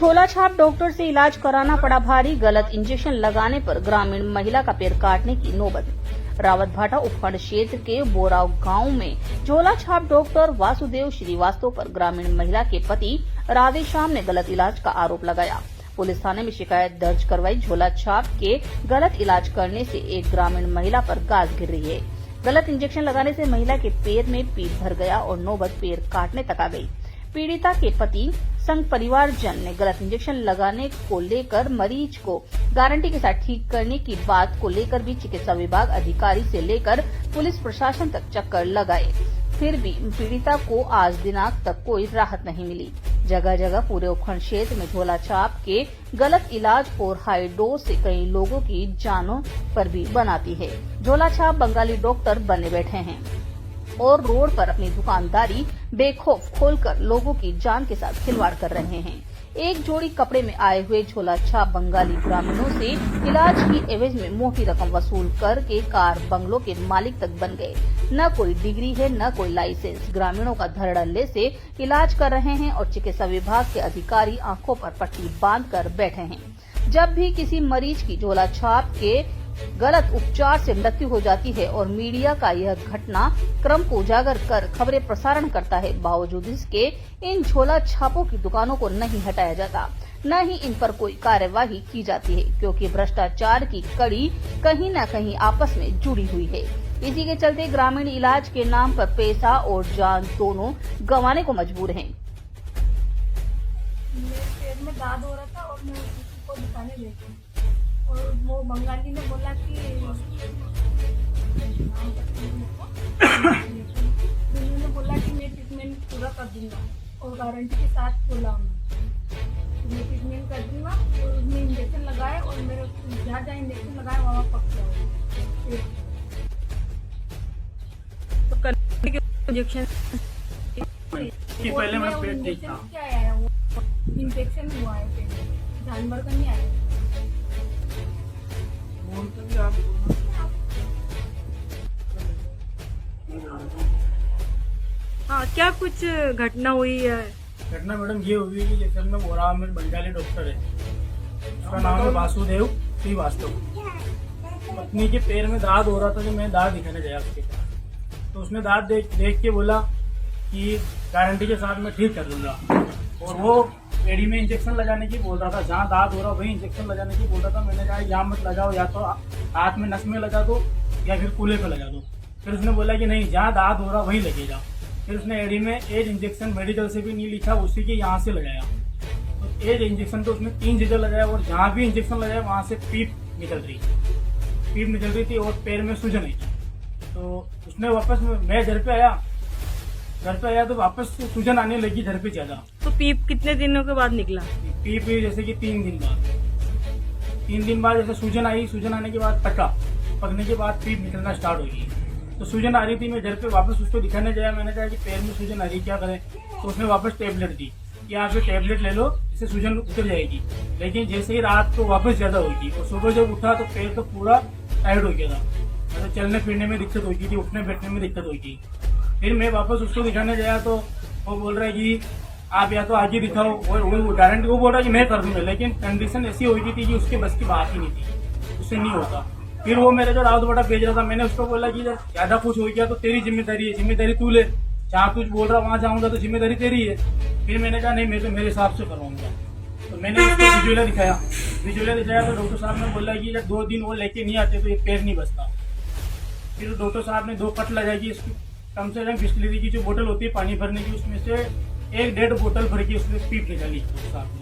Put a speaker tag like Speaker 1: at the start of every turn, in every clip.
Speaker 1: झोला छाप डॉक्टर से इलाज कराना पड़ा भारी, गलत इंजेक्शन लगाने पर ग्रामीण महिला का पैर काटने की नौबत। रावतभाटा उपखंड क्षेत्र के बोराव गांव में झोला छाप डॉक्टर वासुदेव श्रीवास्तव पर ग्रामीण महिला के पति राधेश्याम ने गलत इलाज का आरोप लगाया। पुलिस थाने में शिकायत दर्ज करवाई। झोला छाप के गलत इलाज करने से एक ग्रामीण महिला पर गाज गिर रही है। गलत इंजेक्शन लगाने से महिला के पैर में पीप भर गया और नौबत पैर काटने तक आ गई। पीड़िता के पति संग परिवारजन ने गलत इंजेक्शन लगाने को लेकर मरीज को गारंटी के साथ ठीक करने की बात को लेकर भी चिकित्सा विभाग अधिकारी से लेकर पुलिस प्रशासन तक चक्कर लगाए, फिर भी पीड़िता को आज दिनांक तक कोई राहत नहीं मिली। जगह जगह पूरे उपखंड क्षेत्र में झोला छाप के गलत इलाज और हाई डोज से कई लोगों की जानों पर भी बनाती है। झोला छाप बंगाली डॉक्टर बने बैठे हैं और रोड पर अपनी दुकानदारी बेखौफ खोलकर लोगों की जान के साथ खिलवाड़ कर रहे हैं। एक जोड़ी कपड़े में आए हुए झोला छाप बंगाली ग्रामीणों से इलाज की एवज में मोटी रकम वसूल करके कार बंगलों के मालिक तक बन गए। न कोई डिग्री है न कोई लाइसेंस, ग्रामीणों का धड़ल्ले से इलाज कर रहे हैं और चिकित्सा विभाग के अधिकारी आंखों पर पट्टी बांधकर बैठे हैं। जब भी किसी मरीज की झोला छाप के गलत उपचार से मृत्यु हो जाती है और मीडिया का यह घटना क्रम को उजागर कर खबरें प्रसारण करता है, बावजूद इसके इन झोला छापों की दुकानों को नहीं हटाया जाता, न ही इन पर कोई कार्यवाही की जाती है, क्योंकि भ्रष्टाचार की कड़ी कहीं न कहीं आपस में जुड़ी हुई है। इसी के चलते ग्रामीण इलाज के नाम पर पैसा और जान दोनों गंवाने को मजबूर हैं।
Speaker 2: मेरे पेट में दर्द हो रहा था और मैं उसको दिखाने गई थी और वो बंगाली ने बोला कि उन्होंने बोला कि मैं ट्रीटमेंट पूरा कर दूंगा और गारंटी के साथ बोला उन्होंने मैं ट्रीटमेंट कर दूंगा और उसने इंजेक्शन लगाए और मेरे जहाँ इंजेक्शन लगाए वहाँ पक गया
Speaker 3: इंजेक्शन
Speaker 2: पहले मैं पेट ठीक था। क्या आया वो इंजेक्शन हुआ है पेट में, जानवर का नहीं आया।
Speaker 3: हाँ, क्या कुछ घटना हुई है?
Speaker 4: घटना मैडम ये हुई कि जैसे मैं बोराव में बंगाली डॉक्टर है, उसका नाम है वासुदेव श्रीवास्तव। पत्नी के पैर में दाद हो रहा था, जो मैं दाद दिखाने गया उसके पास, तो उसने दाद देख के बोला कि गारंटी के साथ मैं ठीक कर दूंगा और वो एड़ी में इंजेक्शन लगाने की बोल रहा था, जहाँ दाद हो रहा वही इंजेक्शन लगाने की बोल रहा था। मैंने कहा यहाँ मत लगाओ, या तो हाथ में नस में लगा दो या फिर कूल्हे पे लगा दो। फिर उसने बोला कि नहीं, जहाँ दाद हो रहा वहीं लगेगा। फिर उसने एड़ी में एज इंजेक्शन मेडिकल से भी नहीं लिखा, उसी के यहाँ से लगाया। तो एज इंजेक्शन तो उसने 3 जगह लगाया और जहाँ भी इंजेक्शन लगाया वहाँ से पीप निकल रही थी और पैर में सूजन आई। तो उसने वापस, मैं घर पे आया तो वापस सूजन आने लगी घर पे ज्यादा।
Speaker 3: तो पीप कितने दिनों के बाद निकला?
Speaker 4: पीप जैसे कि 3 दिन बाद जैसे सूजन आई, सूजन आने के बाद पकने के बाद पीप निकलना स्टार्ट हो गई। तो सूजन आ रही थी, मैं घर पे वापस उसको दिखाने गया। मैंने कहा कि पैर में सूजन आ रही, क्या करें? तो उसने वापस टेबलेट दी कि आप ये टेबलेट ले लो, इससे सूजन उतर जाएगी। लेकिन जैसे ही रात को वापस ज्यादा होगी और सुबह जब उठा तो पैर तो पूरा टाइट हो गया था, मतलब चलने फिरने में दिक्कत होगी थी, उठने बैठने में दिक्कत होगी। फिर मैं वापस उसको दिखाने गया तो वो बोल रहा है कि आप या तो आगे दिखाओ, और वो गारंटी वो बोल रहा है कि मैं कर दूंगा, लेकिन कंडीशन ऐसी हो गई थी कि उसके बस की बात ही नहीं थी, उससे नहीं होता। फिर वो मेरे जो रावतभाटा भेज रहा था, मैंने उसको बोला कि ज्यादा कुछ हो गया तो तेरी जिम्मेदारी है, जिम्मेदारी तू ले, जहाँ कुछ बोल रहा वहाँ जाऊंगा तो जिम्मेदारी तेरी है। फिर मैंने कहा नहीं, मैं तो मेरे हिसाब से करवाऊंगा। तो मैंने उसको विजुअला दिखाया तो डॉक्टर साहब ने बोला कि जब 2 दिन वो लेके नहीं आते तो ये पैर नहीं बचता। फिर डॉक्टर साहब ने 2 कट लगाई, इसकी कम से कम बिस्लरी की जो बोतल होती है पानी भरने की, उसमें से 1-1.5 बोतल भर के उसने पीप निकाली डॉक्टर साहब ने।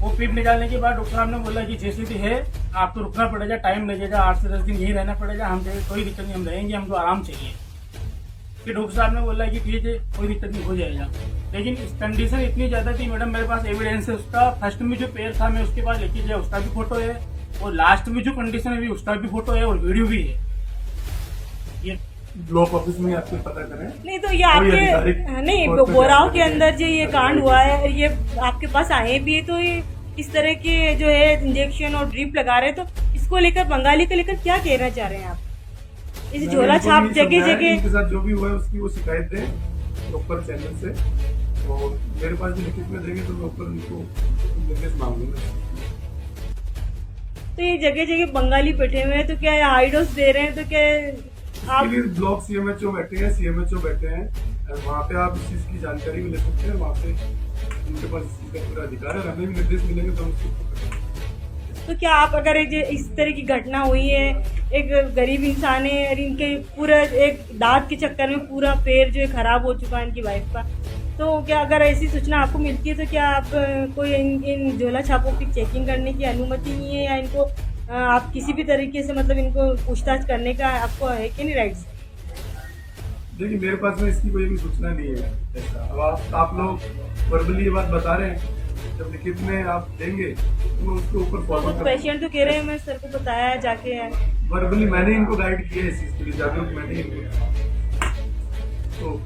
Speaker 4: वो पीप निकालने के बाद डॉक्टर साहब ने बोला कि जैसे भी है आपको रुकना पड़ेगा, टाइम लगेगा, 8 से 10 दिन यहीं रहना पड़ेगा, हम कोई दिक्कत नहीं, हम रहेंगे, हमको आराम चाहिए। फिर डॉक्टर साहब ने बोला कि ठीक है, कोई दिक्कत नहीं, हो जाएगा। लेकिन इस कंडीशन इतनी ज्यादा थी मैडम, मेरे पास एविडेंस है उसका। फर्स्ट में जो पैर था मैं उसके पास लेके गया, उसका भी फोटो है, और लास्ट में जो कंडीशन है उसका भी फोटो है और वीडियो भी है। ये
Speaker 5: ब्लॉक ऑफिस में आपको पता करें?
Speaker 3: नहीं तो ये आपके नहीं, बोराव के अंदर जो ये कांड हुआ है, ये आपके पास आए भी है, तो ये इस तरह के जो है इंजेक्शन और ड्रिप लगा रहे हैं, तो इसको लेकर बंगाली को लेकर क्या कहना चाह रहे हैं आप? इस झोला छाप जगह जगह
Speaker 5: इनके साथ जो भी हुआ है उसकी वो शिकायत दें प्रॉपर चैनल से। और मेरे पास भी लिखित में देंगे तो मैं ऊपर उनको निर्देश मांगूंगा।
Speaker 3: तो ये जगह जगह बंगाली बैठे हुए हैं, तो क्या हाइडोस दे रहे हैं, तो क्या आप
Speaker 5: इसके लिए ब्लॉक सीएमएचओ बैठे हैं, सीएमएचओ बैठे हैं, और वहाँ पे आप इस चीज की जानकारी भी ले सकते हैं। वहाँ पे उनके पास इस चीज का पूरा अधिकार है, हमें भी निर्देश मिलेंगे तो हम उसको करेंगे।
Speaker 3: तो क्या आप अगर इस तरह की घटना हुई है, एक गरीब इंसान है और इनके पूरा एक दांत के चक्कर में पूरा पैर जो है खराब हो चुका है इनकी वाइफ का, तो क्या अगर ऐसी सूचना आपको मिलती है तो क्या आप कोई इन झोला छापों की चेकिंग करने की अनुमति नहीं है, या इनको आप किसी भी तरीके से मतलब इनको पूछताछ करने का आपको है कि नहीं राइट्स?
Speaker 5: देखिए मेरे पास में इसकी कोई भी सूचना नहीं है ऐसा। अब आप लोग वर्बली ये बात बता रहे हैं, जब लिखित में आप देंगे तो मैं उसके ऊपर फॉरवर्ड करूंगा।
Speaker 3: पेशेंट तो कह रहे हैं मैं सर को बताया जाके है,
Speaker 5: वर्बली मैंने इनको गाइड किया है इस चीज के लिए, जागरूक मैंने इनको। तो